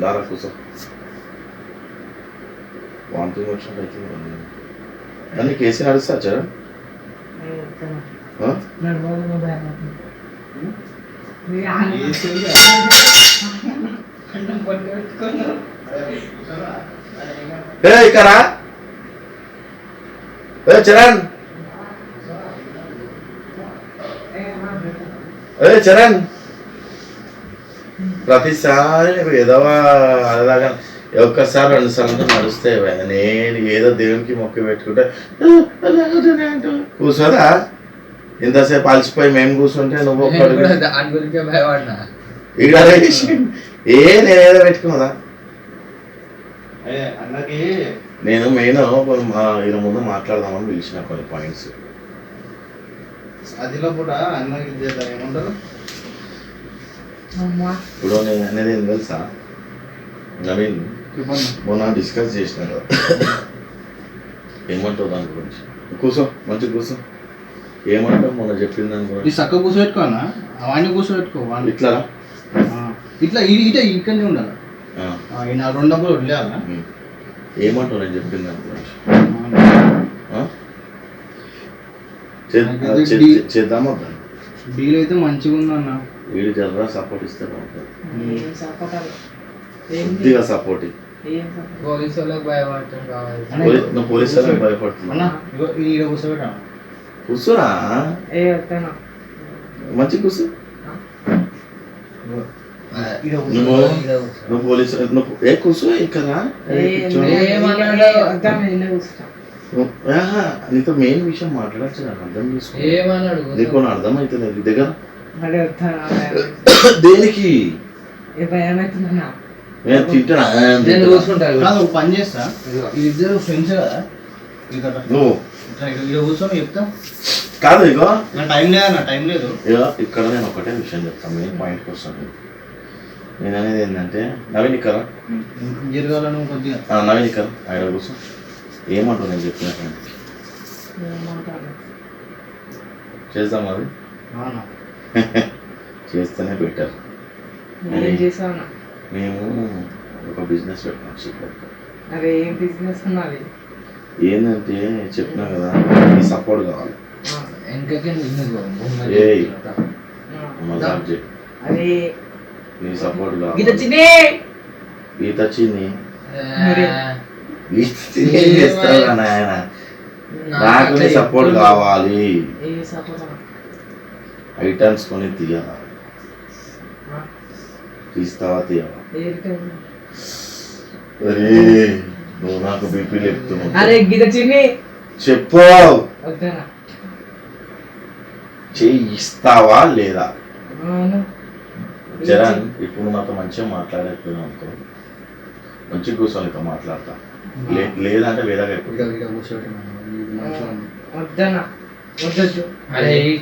దారా కూర్చో. వాంతింగ్ వచ్చినట్టు అవుతుంది కానీ కేసీ నడుస్తా చరణ్. ఇక్కరా చరణ్ చరణ్ ప్రతిసారి ఏదో అలాగా ఒక్కసారి 2 సార్లు నడుస్తే నేను ఏదో దేవునికి మొక్కి పెట్టుకుంటే కూర్చోదా ఇంతసేపు అలసిపోయి మేము కూర్చుంటే నువ్వు ఇక్కడ నేనేదో పెట్టుకున్నదా నేను మెయిన్ ఈయన ముందు మాట్లాడదామని పిలిచిన కొన్ని పాయింట్స్. అదిలో కూడా అన్నకి ఏముండదు. ఇప్పుడు నేను అనేది ఏం తెలుసా నవీన్, మొన్న డిస్కస్ చేసిన కదా ఏమంటావు దాని గురించి. కూర్చో మంచిగా కూర్చో. ఏమంటావు మొన్న చెప్పింది దాని గురించి. చక్కగా కూర్చోబెట్టుకోనా అవన్నీ కూర్చోబెట్టుకో. ఇట్లా ఇట్లా ఇక్కడనే ఉండాలి. 2 డబ్బులు వదిలేయాలా. ఏమంటావు నేను చెప్పింది దాని గురించి. చేద్దామా డీల్ అయితే మంచిగా ఉందన్న. వీడు జర్రా సపోర్ట్ ఇస్తే బాగుంటుంది. కొద్దిగా సపోర్ట్. పోలీసు వాళ్ళకి భయపడుతుంది. నువ్వు పోలీసు వాళ్ళకి భయపడుతున్నా. కూర్చోరా మంచి కూర్చో. నువ్వు పోలీసు నువ్వు కూర్చో ఇక్కడ. నీతో మెయిన్ విషయం మాట్లాడచ్చు. నాకు అర్థం చేసుకో. నీకు అర్థం అవుతుంది నీ దగ్గర దేనికి నేను తింటున్నా. పని చేస్తా. ఇద్దరు ఫ్రెండ్స్ కదా. నువ్వు కూర్చొని చెప్తా కాదు. ఇగో టైం లేదు టైం లేదు. ఇక్కడ నేను ఒకటే విషయం చెప్తాను. మెయిన్ పాయింట్కి వస్తాను. నేను అనేది ఏంటంటే నవీన్ ఇక్కడ కొద్దిగా నవీన్ ఇక్కడ ఆయన కూర్చో. ఏమంటావు నేను చెప్పిన చేద్దాం అది చేస్తేనే బెటర్. మేము ఒక బిజినెస్ పెట్టాం సీక్రెట్. ఏంటంటే చెప్పినా కదా నీ సపోర్ట్ కావాలి. మజాక్ చేయి. నీ సపోర్ట్ కావాలి. గీత చిన్ని చేస్తావా నాయన. నాకు నీ సపోర్ట్ కావాలి. ఐటమ్స్ కొని తీయాలా. తీస్తావా తీయవా. అరే నువ్వు నాకు బీపీ లేపుతున్నావు. చెప్పు చేయిస్తావా లేదా. జరన్ ఇప్పుడు నాతో మంచిగా మాట్లాడకపోయినా అనుకో మంచిగా కూర్చొని నీతో మాట్లాడతా. లేదంటే వేరేగా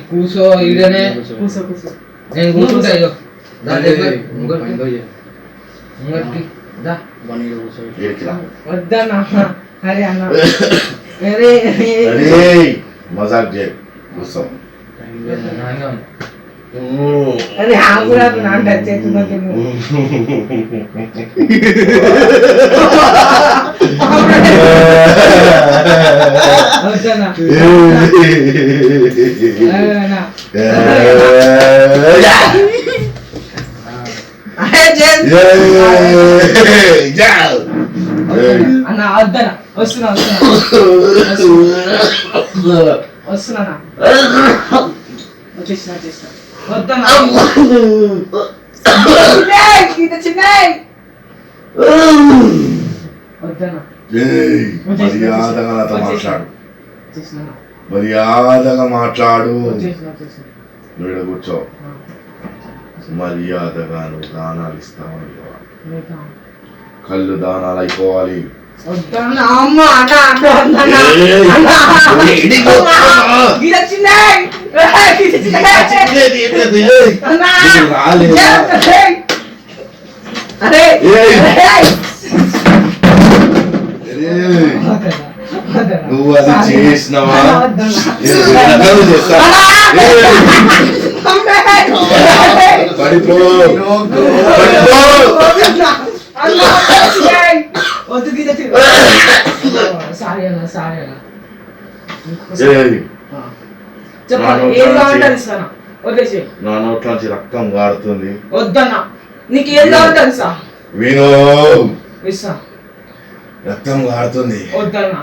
కూర్చో. ఈడనే నేను కూర్చుంటా. మజాక్ చేయ కూర్చో. అరే ఆగురా నా టచ్ చేస్తున్నది. వద్దనా అన్న వద్దనా వస్తున్నా వస్తున్నా వచ్చేసిన వద్దనా వద్దనా మర్యాదగా నాతో మాట్లాడు. మర్యాదగా మాట్లాడు. నువ్వు కూర్చో. మర్యాదగా నువ్వు దానాలు ఇస్తావు. కళ్ళు దానాలు అయిపోవాలి. నువ్వు అది చేసినవా పడిపో అన్నా వద్దు గీత సారీ అన్న చెప్పండి ఏది కావాలంటే అది ఇస్తాను వదిలేసి నా నోట్లోంచి రక్తం గారుతుంది. వద్దన్నా నీకు ఏది కావాలంటే అది ఇస్తా వినో ఇస్తా రక్తం గారుతుంది. వద్దన్నా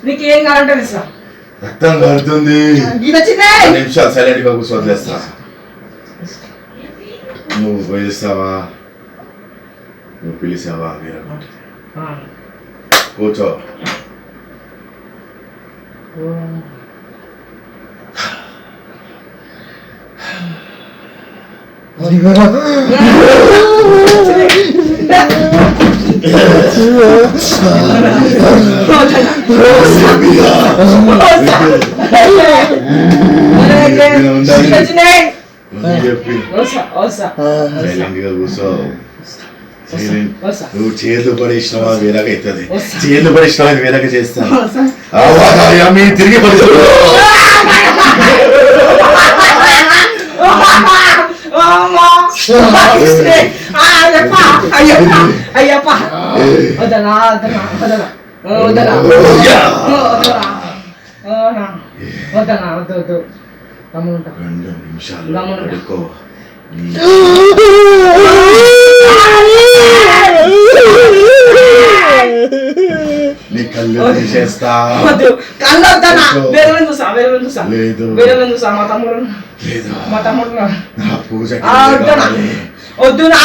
నీకు ఏం కావాలంటే అది ఇస్తా రక్తం గారుతుంది. గీత చిన్న నిమిషాలు సైలెంట్ గా కూర్చో వదిలేస్తా. నువ్వు పిలిచావా వీరగొండ కూర్చో. సైలెంట్ గా కూర్చో. నువ్వు చేతులు పడేసినవా వేరగా అవుతుంది. చేతులు పడేసినవా వేరగా చేస్తాను. తిరిగి వద్దు 2 నిమిషాలు పడుకో. నీ కళ్ళు తీసేస్తా. కళ్ళు వద్దనా వేరే చూసా లేదు వేరే చూసా మా తమ్ముడు నా పూజ వద్దు నా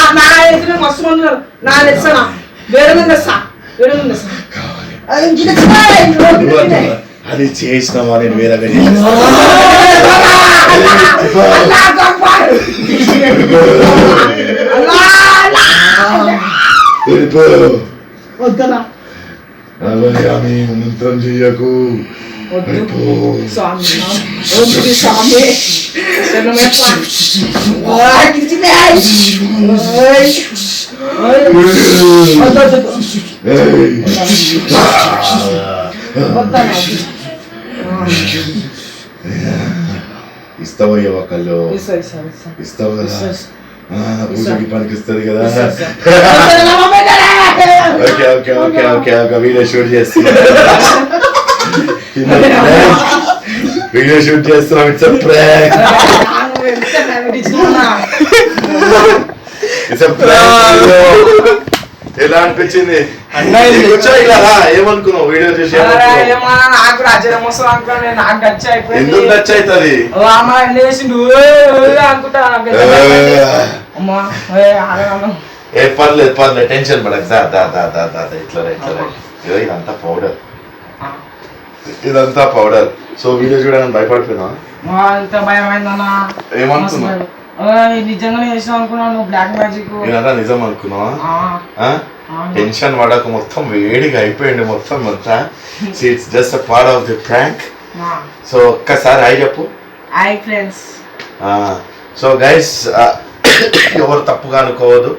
మస్తు మంది నా తెస్తానా వేరే తెస్తా కావాలి. అది చేసినావా నేను వేరేగా వద్దనా మంత్రం చెయ్యకు. స్వామి ఇస్తావయ్యవ కళ్ళు ఇస్తావు కదా. పూజకి పనికిస్తుంది కదా. ఓకే ఓకే ఓకే ఓకే ఒక వీడియో షూట్ చేస్తున్నా. వీడియో షూట్ చేస్తున్నాం. ఇట్స్ ఎలా అనిపించింది? ఏమనుకున్నావు వీడియో చూసి? ఎందుకు టచ్ అవుతుంది? పర్లేదు టెన్షన్ పడక. ఇదంతా పౌడర్. సో వీడియో చూడడానికి భయపడిపోయినా? భయమైందన్నా. ఏమనుకున్నా? నిజంగానే చేసినావు అనుకున్నావు నువ్వు బ్లాక్ మ్యాజిక్. నేనంతా నిజం అనుకున్నావా? టెన్షన్ పడక. మొత్తం వేడిగా అయిపోయింది మొత్తం అంతా. It's just a part of the prank. So ఒక్కసారి హాయ్ చెప్పు. Hi friends. సో గైస్ ఎవరు తప్పుగా అనుకోవద్దు.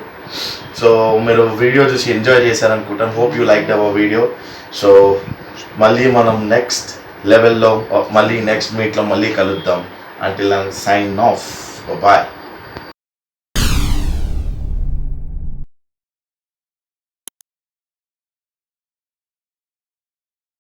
సో మీరు వీడియో చూసి ఎంజాయ్ చేశారనుకుంటాను. Hope you like our video. So మళ్ళీ మనం నెక్స్ట్ లెవెల్లో మళ్ళీ నెక్స్ట్ మీట్లో మళ్ళీ కలుద్దాం. Until I sign off. Bye.